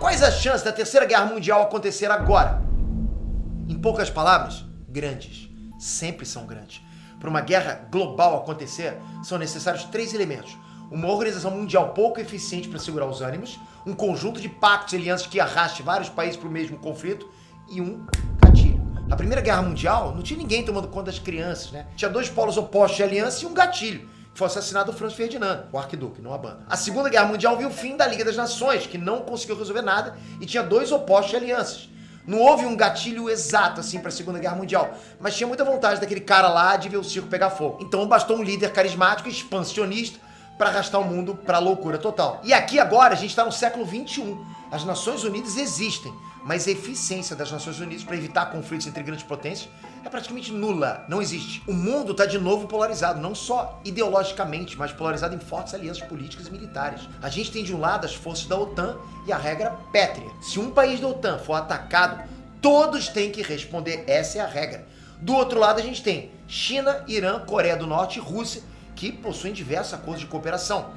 Quais as chances da Terceira Guerra Mundial acontecer agora? Em poucas palavras, grandes. Sempre são grandes. Para uma guerra global acontecer, são necessários 3 elementos. Uma organização mundial pouco eficiente para segurar os ânimos, um conjunto de pactos e alianças que arraste vários países para o mesmo conflito e um gatilho. Na Primeira Guerra Mundial, não tinha ninguém tomando conta das crianças, né? Tinha 2 polos opostos de aliança e um gatilho. Foi assassinado o Franz Ferdinand, o arquiduque, não a banda. A Segunda Guerra Mundial viu o fim da Liga das Nações, que não conseguiu resolver nada e tinha 2 opostos de alianças. Não houve um gatilho exato assim para a Segunda Guerra Mundial, mas tinha muita vontade daquele cara lá de ver o circo pegar fogo. Então bastou um líder carismático e expansionista para arrastar o mundo para a loucura total. E aqui agora a gente está no século XXI. As Nações Unidas existem, mas a eficiência das Nações Unidas para evitar conflitos entre grandes potências é praticamente nula, não existe. O mundo está de novo polarizado, não só ideologicamente, mas polarizado em fortes alianças políticas e militares. A gente tem de um lado as forças da OTAN e a regra pétrea. Se um país da OTAN for atacado, todos têm que responder, essa é a regra. Do outro lado a gente tem China, Irã, Coreia do Norte e Rússia, que possuem diversos acordos de cooperação.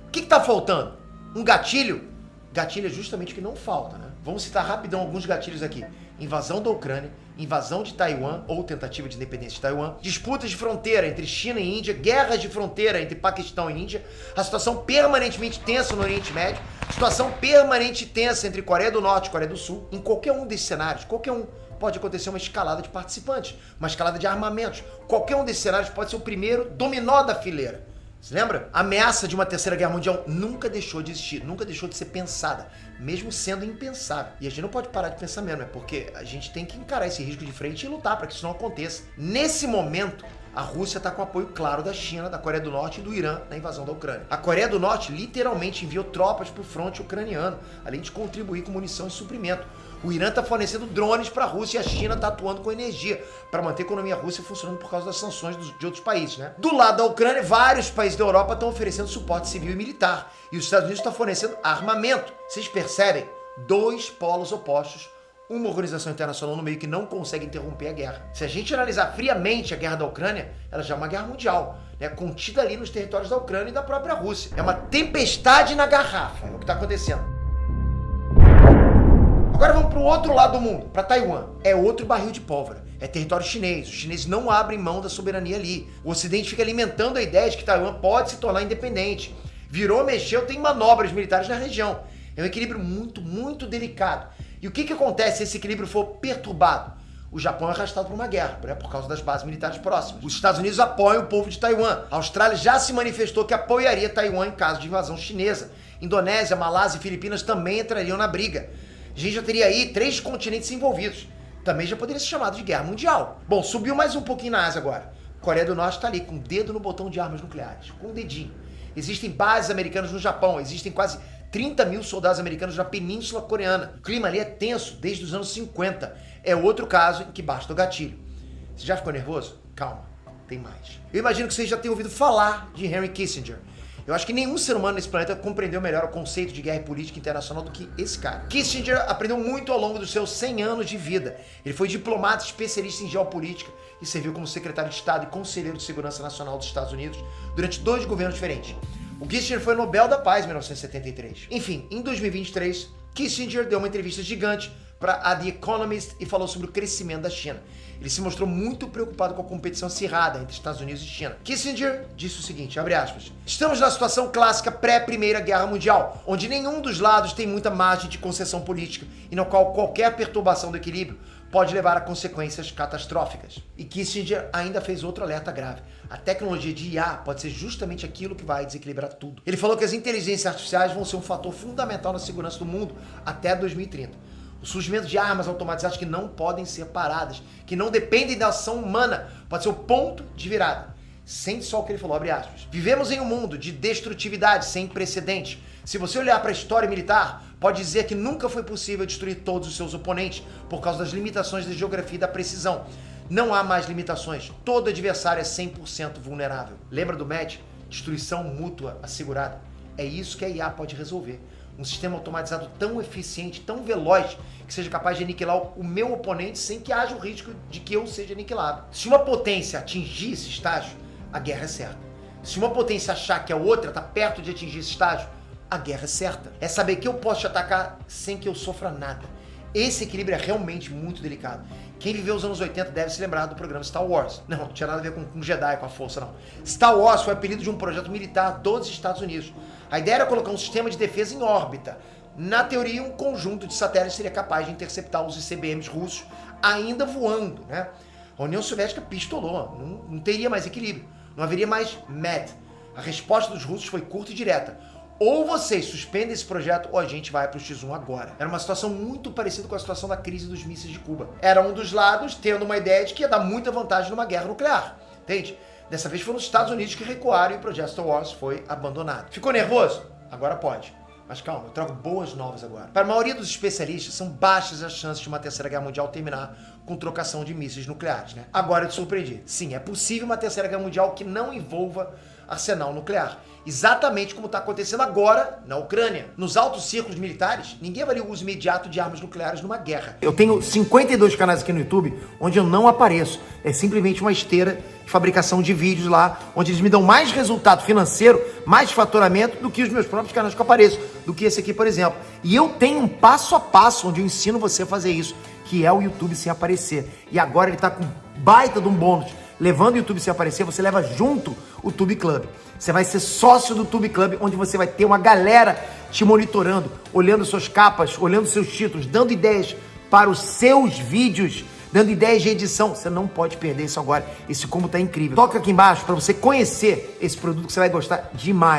O que está faltando? Um gatilho? Gatilho é justamente o que não falta, né? Vamos citar rapidão alguns gatilhos aqui. Invasão da Ucrânia, invasão de Taiwan ou tentativa de independência de Taiwan, disputas de fronteira entre China e Índia, guerras de fronteira entre Paquistão e Índia, a situação permanentemente tensa no Oriente Médio, situação permanente tensa entre Coreia do Norte e Coreia do Sul. Em qualquer um desses cenários, qualquer um, pode acontecer uma escalada de participantes, uma escalada de armamentos. Qualquer um desses cenários pode ser o primeiro dominó da fileira. Você lembra? A ameaça de uma Terceira Guerra Mundial nunca deixou de existir, nunca deixou de ser pensada, mesmo sendo impensável. E a gente não pode parar de pensar mesmo, porque a gente tem que encarar esse risco de frente e lutar para que isso não aconteça. Nesse momento, a Rússia está com apoio claro da China, da Coreia do Norte e do Irã na invasão da Ucrânia. A Coreia do Norte literalmente enviou tropas para o fronte ucraniano, além de contribuir com munição e suprimento. O Irã está fornecendo drones para a Rússia e a China está atuando com energia para manter a economia russa funcionando por causa das sanções de outros países, né? Do lado da Ucrânia, vários países da Europa estão oferecendo suporte civil e militar. E os Estados Unidos estão fornecendo armamento. Vocês percebem? 2 polos opostos, uma organização internacional no meio que não consegue interromper a guerra. Se a gente analisar friamente a guerra da Ucrânia, ela já é uma guerra mundial, né? Contida ali nos territórios da Ucrânia e da própria Rússia. É uma tempestade na garrafa, é o que está acontecendo. Agora vamos para o outro lado do mundo, para Taiwan. É outro barril de pólvora. É território chinês. Os chineses não abrem mão da soberania ali. O Ocidente fica alimentando a ideia de que Taiwan pode se tornar independente. Virou, mexeu, tem manobras militares na região. É um equilíbrio muito delicado. E o que acontece se esse equilíbrio for perturbado? O Japão é arrastado por uma guerra, né, por causa das bases militares próximas. Os Estados Unidos apoiam o povo de Taiwan. A Austrália já se manifestou que apoiaria Taiwan em caso de invasão chinesa. Indonésia, Malásia e Filipinas também entrariam na briga. A gente já teria aí 3 continentes envolvidos. Também já poderia ser chamado de guerra mundial. Bom, subiu mais um pouquinho na Ásia agora. Coreia do Norte está ali, com o dedo no botão de armas nucleares. Com o dedinho. Existem bases americanas no Japão. Existem quase 30 mil soldados americanos na Península Coreana. O clima ali é tenso desde os anos 50. É outro caso em que basta o gatilho. Você já ficou nervoso? Calma, tem mais. Eu imagino que vocês já tenham ouvido falar de Henry Kissinger. Eu acho que nenhum ser humano nesse planeta compreendeu melhor o conceito de guerra e política internacional do que esse cara. Kissinger aprendeu muito ao longo dos seus 100 anos de vida. Ele foi diplomata especialista em geopolítica e serviu como secretário de Estado e conselheiro de Segurança Nacional dos Estados Unidos durante 2 governos diferentes. O Kissinger foi Nobel da Paz em 1973. Enfim, em 2023, Kissinger deu uma entrevista gigante para a The Economist e falou sobre o crescimento da China. Ele se mostrou muito preocupado com a competição acirrada entre Estados Unidos e China. Kissinger disse o seguinte, abre aspas, estamos na situação clássica pré-Primeira Guerra Mundial, onde nenhum dos lados tem muita margem de concessão política e no qual qualquer perturbação do equilíbrio pode levar a consequências catastróficas. E Kissinger ainda fez outro alerta grave. A tecnologia de IA pode ser justamente aquilo que vai desequilibrar tudo. Ele falou que as inteligências artificiais vão ser um fator fundamental na segurança do mundo até 2030. O surgimento de armas automatizadas que não podem ser paradas, que não dependem da ação humana, pode ser o ponto de virada. Sente só o que ele falou, abre aspas. Vivemos em um mundo de destrutividade sem precedentes. Se você olhar para a história militar, pode dizer que nunca foi possível destruir todos os seus oponentes por causa das limitações da geografia e da precisão. Não há mais limitações. Todo adversário é 100% vulnerável. Lembra do MED? Destruição mútua assegurada. É isso que a IA pode resolver. Um sistema automatizado tão eficiente, tão veloz, que seja capaz de aniquilar o meu oponente sem que haja o risco de que eu seja aniquilado. Se uma potência atingir esse estágio, a guerra é certa. Se uma potência achar que a outra está perto de atingir esse estágio, a guerra é certa. É saber que eu posso te atacar sem que eu sofra nada. Esse equilíbrio é realmente muito delicado. Quem viveu os anos 80 deve se lembrar do programa Star Wars. Não tinha nada a ver com Jedi, com a força, não. Star Wars foi o apelido de um projeto militar dos Estados Unidos. A ideia era colocar um sistema de defesa em órbita. Na teoria, um conjunto de satélites seria capaz de interceptar os ICBMs russos ainda voando, né? A União Soviética pistolou, não teria mais equilíbrio, não haveria mais MED. A resposta dos russos foi curta e direta. Ou vocês suspendem esse projeto ou a gente vai pro X1 agora. Era uma situação muito parecida com a situação da crise dos mísseis de Cuba. Era um dos lados tendo uma ideia de que ia dar muita vantagem numa guerra nuclear, entende? Dessa vez foram os Estados Unidos que recuaram e o projeto Star Wars foi abandonado. Ficou nervoso? Agora pode. Mas calma, eu trago boas novas agora. Para a maioria dos especialistas, são baixas as chances de uma terceira guerra mundial terminar com trocação de mísseis nucleares, né? Agora eu te surpreendi. Sim, é possível uma terceira guerra mundial que não envolva arsenal nuclear. Exatamente como está acontecendo agora na Ucrânia. Nos altos círculos militares, ninguém avalia o uso imediato de armas nucleares numa guerra. Eu tenho 52 canais aqui no YouTube onde eu não apareço. É simplesmente uma esteira de fabricação de vídeos lá, onde eles me dão mais resultado financeiro, mais faturamento do que os meus próprios canais que eu apareço, do que esse aqui, por exemplo. E eu tenho um passo a passo onde eu ensino você a fazer isso, que é o YouTube sem aparecer. E agora ele está com baita de um bônus. Levando o YouTube sem aparecer, você leva junto o Tube Club. Você vai ser sócio do Tube Club, onde você vai ter uma galera te monitorando, olhando suas capas, olhando seus títulos, dando ideias para os seus vídeos, dando ideias de edição. Você não pode perder isso agora. Esse combo tá incrível. Toca aqui embaixo para você conhecer esse produto que você vai gostar demais.